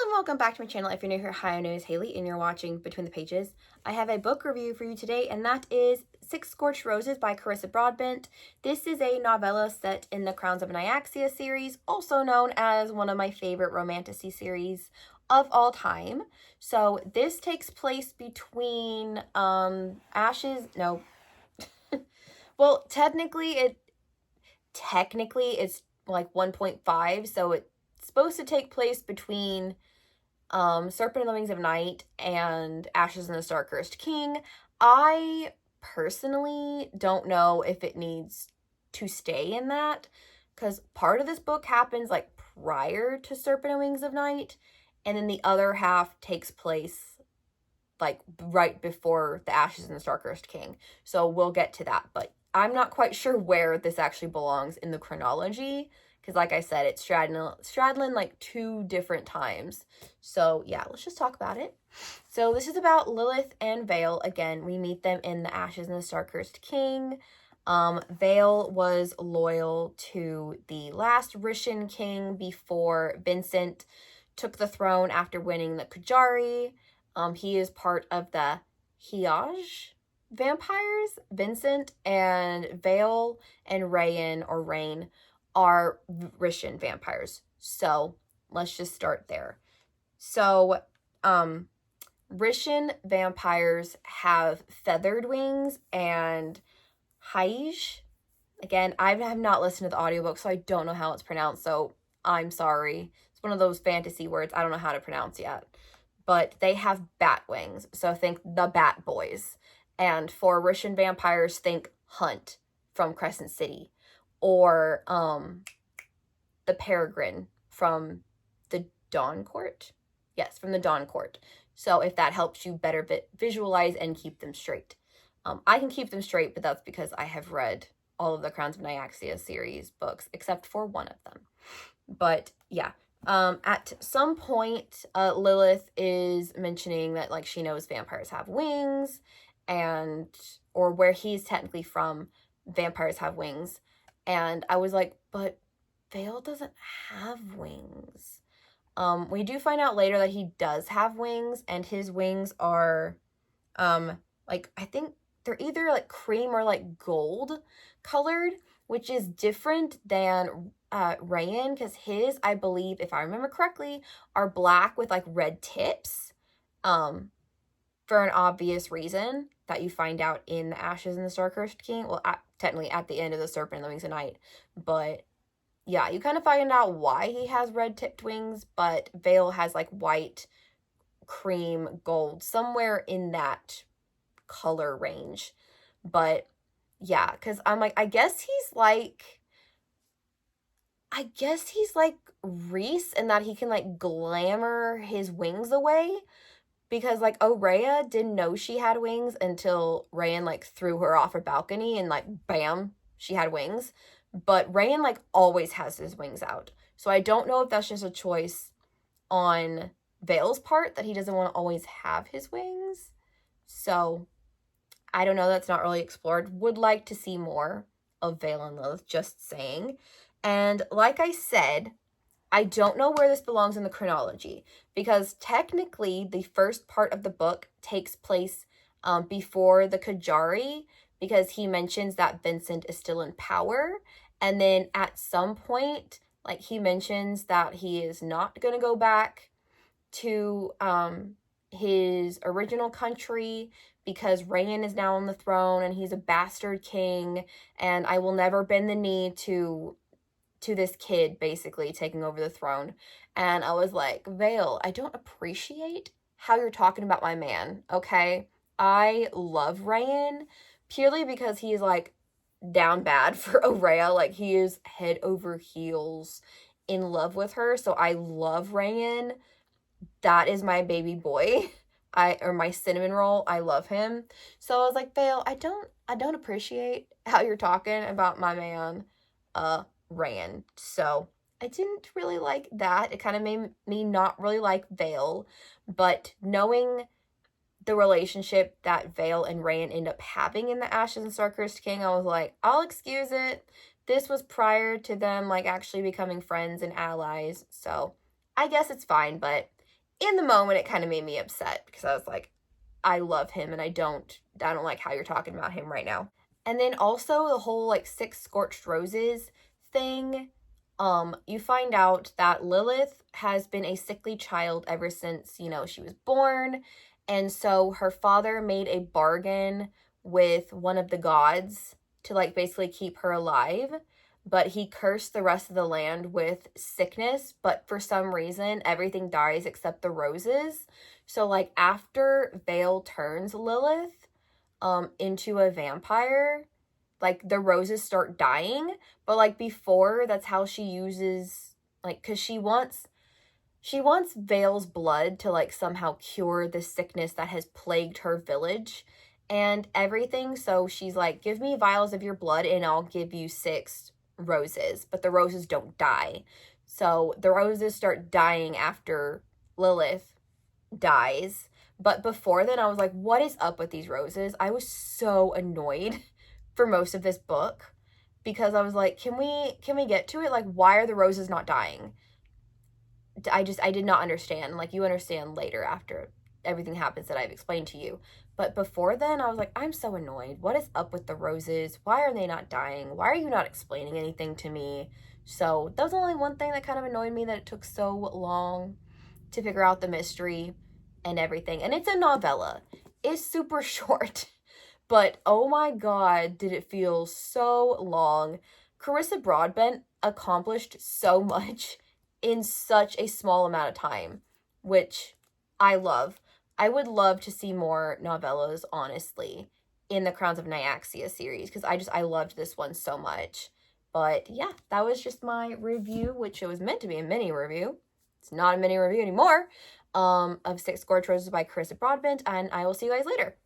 Hello and welcome back to my channel. If you're new here, hi, my name is Haley and you're watching Between the Pages. I have a book review for you today, and that is Six Scorched Roses by Carissa Broadbent. This is a novella set in the Crowns of Nyaxia series, also known as one of my favorite romantasy series of all time. So this takes place between Ashes, no. Well, technically it's like 1.5, so it's supposed to take place between Serpent and the Wings of Night and Ashes and the Star-Cursed King. I personally don't know if it needs to stay in that, because part of this book happens like prior to Serpent and Wings of Night, and then the other half takes place like right before the Ashes and the Star-Cursed King. So we'll get to that, but I'm not quite sure where this actually belongs in the chronology, because like I said, it's straddling like two different times. So yeah, let's just talk about it. So this is about Lilith and Vale. Again, we meet them in the Ashes and the Star-Cursed King. Vale was loyal to the last Rishan king before Vincent took the throne after winning the Kujari. He is part of the Hiaj vampires. Vincent and Vale and Rayan or Rain are Rishan vampires. So let's just start there. So Rishan vampires have feathered wings and Hiaj. Again, I have not listened to the audiobook, so I don't know how it's pronounced, so I'm sorry. It's one of those fantasy words I don't know how to pronounce yet. But they have bat wings, so think the Bat Boys. And for Rishan vampires, think Hunt from Crescent City, or the Peregrine from the Dawn Court. Yes, from the Dawn Court. So if that helps you better visualize and keep them straight. I can keep them straight, but that's because I have read all of the Crowns of Nyaxia series books, except for one of them. But yeah. At some point, Lilith is mentioning that, like, she knows vampires have wings, or where he's technically from, vampires have wings. And I was like, but Vale doesn't have wings. We do find out later that he does have wings, and his wings are, like, I think they're either, like, cream or, like, gold colored, which is different than Rayan, because his, I believe, if I remember correctly, are black with like red tips, for an obvious reason that you find out in the Ashes and the Star-Cursed King. Well, technically at the end of the Serpent and the Wings of Night, but yeah, you kind of find out why he has red tipped wings, but Vale has like white, cream, gold, somewhere in that color range. But yeah, because I'm like, I guess he's like Reese in that he can like glamour his wings away, because like Oraya didn't know she had wings until Rayan like threw her off a balcony and like bam, she had wings. But Rayan like always has his wings out. So I don't know if that's just a choice on Vale's part that he doesn't want to always have his wings. So I don't know, that's not really explored. Would like to see more of Vale and Lilith, just saying. And like I said, I don't know where this belongs in the chronology, because technically the first part of the book takes place before the Kujari, because he mentions that Vincent is still in power. And then at some point, like, he mentions that he is not going to go back to his original country because Rayan is now on the throne and he's a bastard king, and I will never bend the knee to this kid basically taking over the throne. And I was like, Vale, I don't appreciate how you're talking about my man, okay? I love Rayan purely because he's like down bad for Oraya. Like, he is head over heels in love with her. So I love Rayan. That is my baby boy. Or my cinnamon roll. I love him. So I was like, Vale, I don't appreciate how you're talking about my man, Rayan. So I didn't really like that. It kind of made me not really like Vale. But knowing the relationship that Vale and Rayan end up having in the Ashes and Star-Cursed King, I was like, I'll excuse it. This was prior to them like actually becoming friends and allies. So I guess it's fine, but in the moment, it kind of made me upset because I was like, I love him and I don't like how you're talking about him right now. And then also the whole like 6 scorched roses thing. You find out that Lilith has been a sickly child ever since, she was born. And so her father made a bargain with one of the gods to like basically keep her alive. But he cursed the rest of the land with sickness. But for some reason, everything dies except the roses. So like after Vale turns Lilith into a vampire, like the roses start dying, but like before, that's how she uses, like, because she wants Vale's blood to like somehow cure the sickness that has plagued her village and everything. So she's like, give me vials of your blood and I'll give you 6 roses, but the roses don't die. So the roses start dying after Lilith dies. But before then, I was like, what is up with these roses? I was so annoyed for most of this book because I was like, can we get to it? Like, why are the roses not dying? I did not understand. Like, you understand later after everything happens that I've explained to you. But before then, I was like, I'm so annoyed. What is up with the roses? Why are they not dying? Why are you not explaining anything to me? So that was only one thing that kind of annoyed me, that it took so long to figure out the mystery and everything. And it's a novella. It's super short. But oh my god, did it feel so long. Carissa Broadbent accomplished so much in such a small amount of time, which I love. I would love to see more novellas, honestly, in the Crowns of Nyaxia series, because I loved this one so much. But yeah, that was just my review, which it was meant to be a mini review. It's not a mini review anymore, of 6 Scorched Roses by Carissa Broadbent, and I will see you guys later.